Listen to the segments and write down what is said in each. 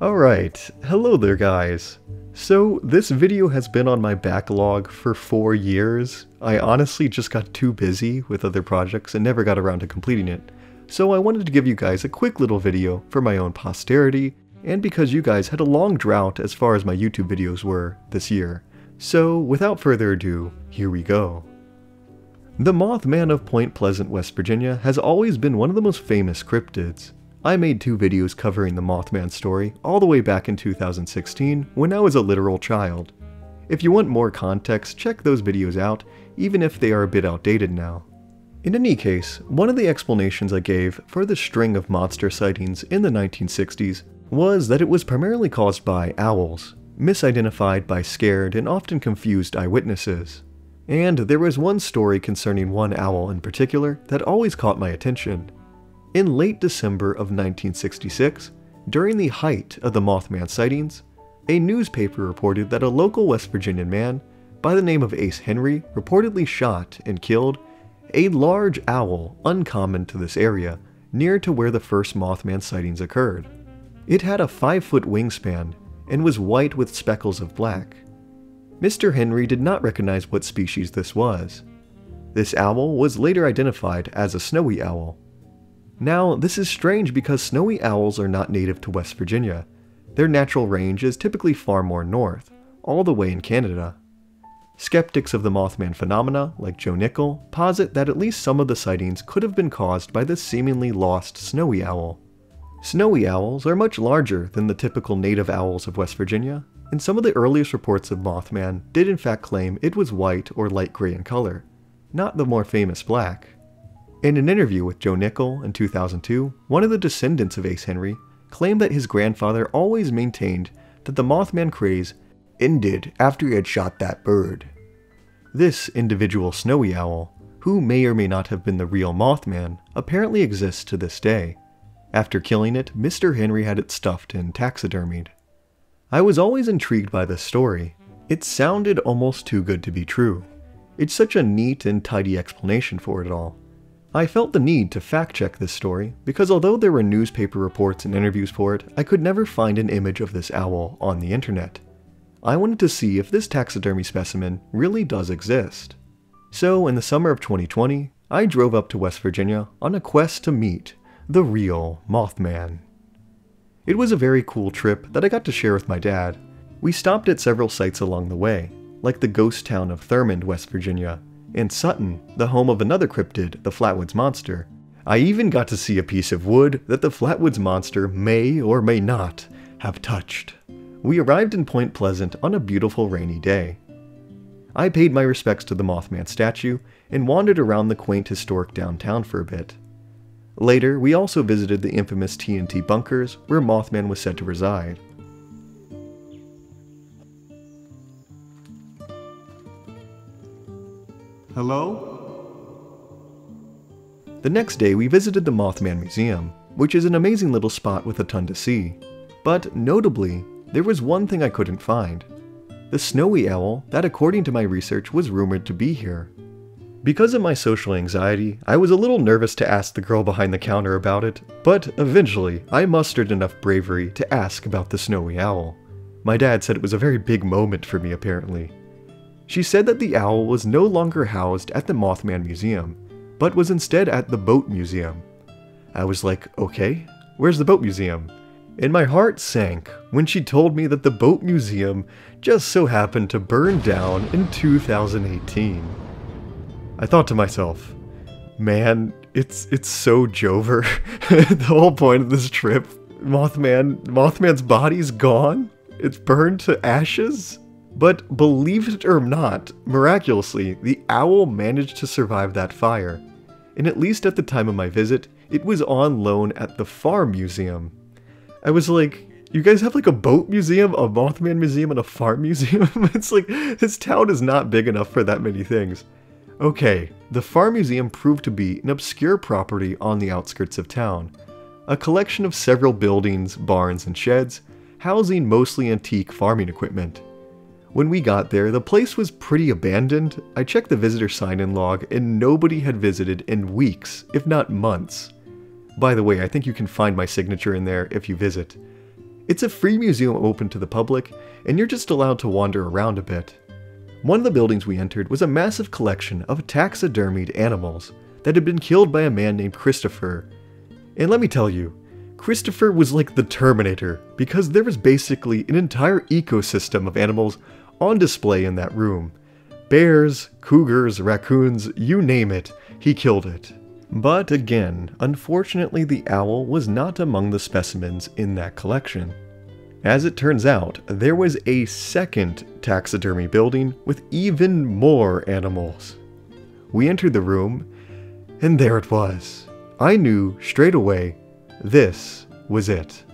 Alright, hello there guys. So this video has been on my backlog for 4 years. I honestly just got too busy with other projects and never got around to completing it. So I wanted to give you guys a quick little video for my own posterity, and because you guys had a long drought as far as my YouTube videos were this year. So without further ado, here we go. The Mothman of Point Pleasant, West Virginia has always been one of the most famous cryptids. I made 2 videos covering the Mothman story all the way back in 2016 when I was a literal child. If you want more context, check those videos out, even if they are a bit outdated now. In any case, one of the explanations I gave for the string of monster sightings in the 1960s was that it was primarily caused by owls, misidentified by scared and often confused eyewitnesses. And there was one story concerning one owl in particular that always caught my attention. In late December of 1966, during the height of the Mothman sightings, a newspaper reported that a local West Virginian man by the name of Ace Henry reportedly shot and killed a large owl uncommon to this area near to where the first Mothman sightings occurred. It had a 5-foot wingspan and was white with speckles of black. Mr. Henry did not recognize what species this was. This owl was later identified as a snowy owl. Now, this is strange because snowy owls are not native to West Virginia. Their natural range is typically far more north, all the way in Canada. Skeptics of the Mothman phenomena, like Joe Nickell, posit that at least some of the sightings could have been caused by this seemingly lost snowy owl. Snowy owls are much larger than the typical native owls of West Virginia, and some of the earliest reports of Mothman did in fact claim it was white or light gray in color, not the more famous black. In an interview with Joe Nickell in 2002, one of the descendants of Ace Henry claimed that his grandfather always maintained that the Mothman craze ended after he had shot that bird. This individual snowy owl, who may or may not have been the real Mothman, apparently exists to this day. After killing it, Mr. Henry had it stuffed and taxidermied. I was always intrigued by this story. It sounded almost too good to be true. It's such a neat and tidy explanation for it all. I felt the need to fact-check this story because although there were newspaper reports and interviews for it, I could never find an image of this owl on the internet. I wanted to see if this taxidermy specimen really does exist. So in the summer of 2020, I drove up to West Virginia on a quest to meet the real Mothman. It was a very cool trip that I got to share with my dad. We stopped at several sites along the way, like the ghost town of Thurmond, West Virginia, and Sutton, the home of another cryptid, the Flatwoods Monster. I even got to see a piece of wood that the Flatwoods Monster may or may not have touched. We arrived in Point Pleasant on a beautiful rainy day. I paid my respects to the Mothman statue and wandered around the quaint historic downtown for a bit. Later, we also visited the infamous TNT bunkers where Mothman was said to reside. Hello? The next day we visited the Mothman Museum, which is an amazing little spot with a ton to see. But notably, there was one thing I couldn't find. The snowy owl that according to my research was rumored to be here. Because of my social anxiety, I was a little nervous to ask the girl behind the counter about it, but eventually I mustered enough bravery to ask about the snowy owl. My dad said it was a very big moment for me apparently. She said that the owl was no longer housed at the Mothman Museum, but was instead at the Boat Museum. I was like, okay, where's the Boat Museum? And my heart sank when she told me that the Boat Museum just so happened to burn down in 2018. I thought to myself, man, it's so Jover. The whole point of this trip, Mothman's body's gone? It's burned to ashes? But believe it or not, miraculously, the owl managed to survive that fire. And at least at the time of my visit, it was on loan at the Farm Museum. I was like, you guys have like a boat museum, a Mothman museum, and a farm museum? It's like, this town is not big enough for that many things. Okay, the Farm Museum proved to be an obscure property on the outskirts of town. A collection of several buildings, barns, and sheds, housing mostly antique farming equipment. When we got there, the place was pretty abandoned. I checked the visitor sign-in log and nobody had visited in weeks, if not months. By the way, I think you can find my signature in there if you visit. It's a free museum open to the public, and you're just allowed to wander around a bit. One of the buildings we entered was a massive collection of taxidermied animals that had been killed by a man named Christopher. And let me tell you, Christopher was like the Terminator, because there was basically an entire ecosystem of animals on display in that room. Bears, cougars, raccoons, you name it, he killed it. But again, unfortunately the owl was not among the specimens in that collection. As it turns out, there was a second taxidermy building with even more animals. We entered the room, and there it was. I knew straight away, this was it.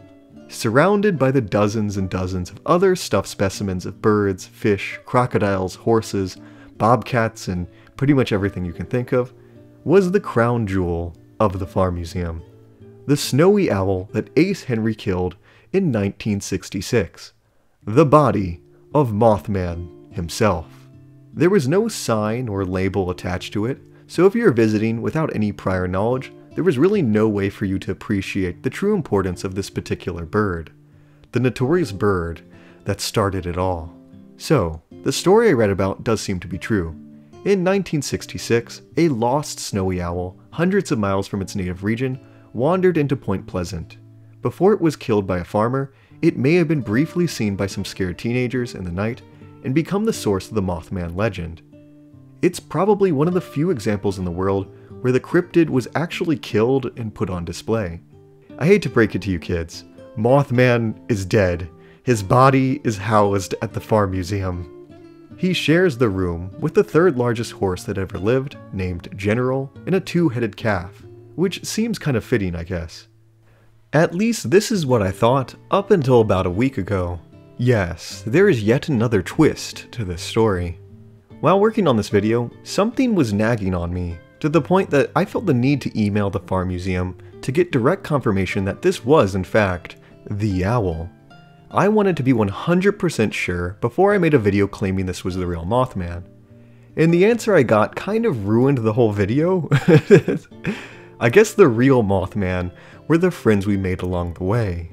Surrounded by the dozens and dozens of other stuffed specimens of birds, fish, crocodiles, horses, bobcats, and pretty much everything you can think of, was the crown jewel of the Farm Museum. The snowy owl that Ace Henry killed in 1966. The body of Mothman himself. There was no sign or label attached to it, so if you're visiting without any prior knowledge, there was really no way for you to appreciate the true importance of this particular bird. The notorious bird that started it all. So, the story I read about does seem to be true. In 1966, a lost snowy owl, hundreds of miles from its native region, wandered into Point Pleasant. Before it was killed by a farmer, it may have been briefly seen by some scared teenagers in the night and become the source of the Mothman legend. It's probably one of the few examples in the world where the cryptid was actually killed and put on display. I hate to break it to you kids, Mothman is dead. His body is housed at the Farm Museum. He shares the room with the third largest horse that ever lived, named General, and a two-headed calf, which seems kind of fitting, I guess. At least this is what I thought up until about a week ago. Yes, there is yet another twist to this story. While working on this video, something was nagging on me, to the point that I felt the need to email the Farm Museum to get direct confirmation that this was, in fact, the owl. I wanted to be 100% sure before I made a video claiming this was the real Mothman. And the answer I got kind of ruined the whole video. I guess the real Mothman were the friends we made along the way.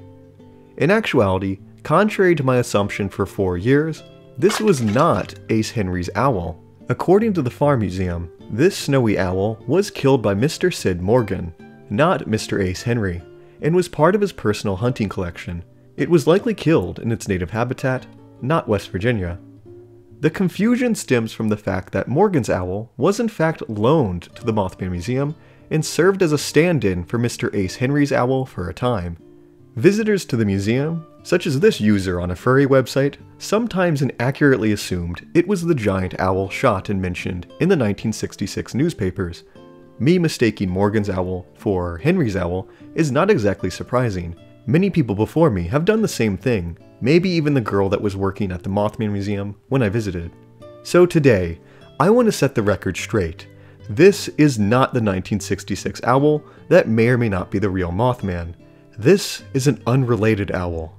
In actuality, contrary to my assumption for 4 years, this was not Ace Henry's owl. According to the Farm Museum, this snowy owl was killed by Mr. Sid Morgan, not Mr. Ace Henry, and was part of his personal hunting collection. It was likely killed in its native habitat, not West Virginia. The confusion stems from the fact that Morgan's owl was in fact loaned to the Mothman Museum and served as a stand-in for Mr. Ace Henry's owl for a time. Visitors to the museum, such as this user on a furry website, sometimes inaccurately assumed it was the giant owl shot and mentioned in the 1966 newspapers. Me mistaking Morgan's owl for Henry's owl is not exactly surprising. Many people before me have done the same thing, maybe even the girl that was working at the Mothman Museum when I visited. So today, I want to set the record straight. This is not the 1966 owl that may or may not be the real Mothman. This is an unrelated owl.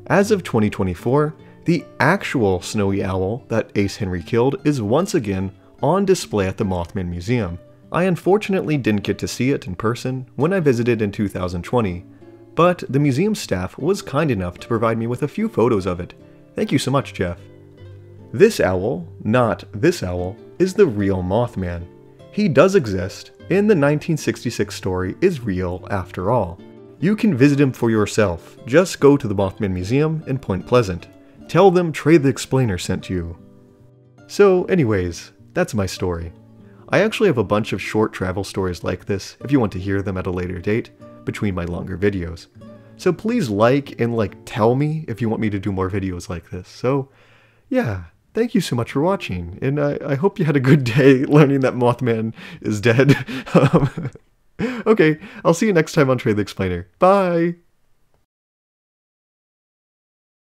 As of 2024, the actual snowy owl that Ace Henry killed is once again on display at the Mothman Museum. I unfortunately didn't get to see it in person when I visited in 2020, but the museum staff was kind enough to provide me with a few photos of it. Thank you so much, Jeff. This owl, not this owl, is the real Mothman. He does exist, and the 1966 story is real after all. You can visit him for yourself. Just go to the Mothman Museum in Point Pleasant. Tell them Trey the Explainer sent you. So anyways, that's my story. I actually have a bunch of short travel stories like this if you want to hear them at a later date between my longer videos. So please like and tell me if you want me to do more videos like this. So yeah, thank you so much for watching, and I hope you had a good day learning that Mothman is dead. Okay, I'll see you next time on Trey the Explainer. Bye!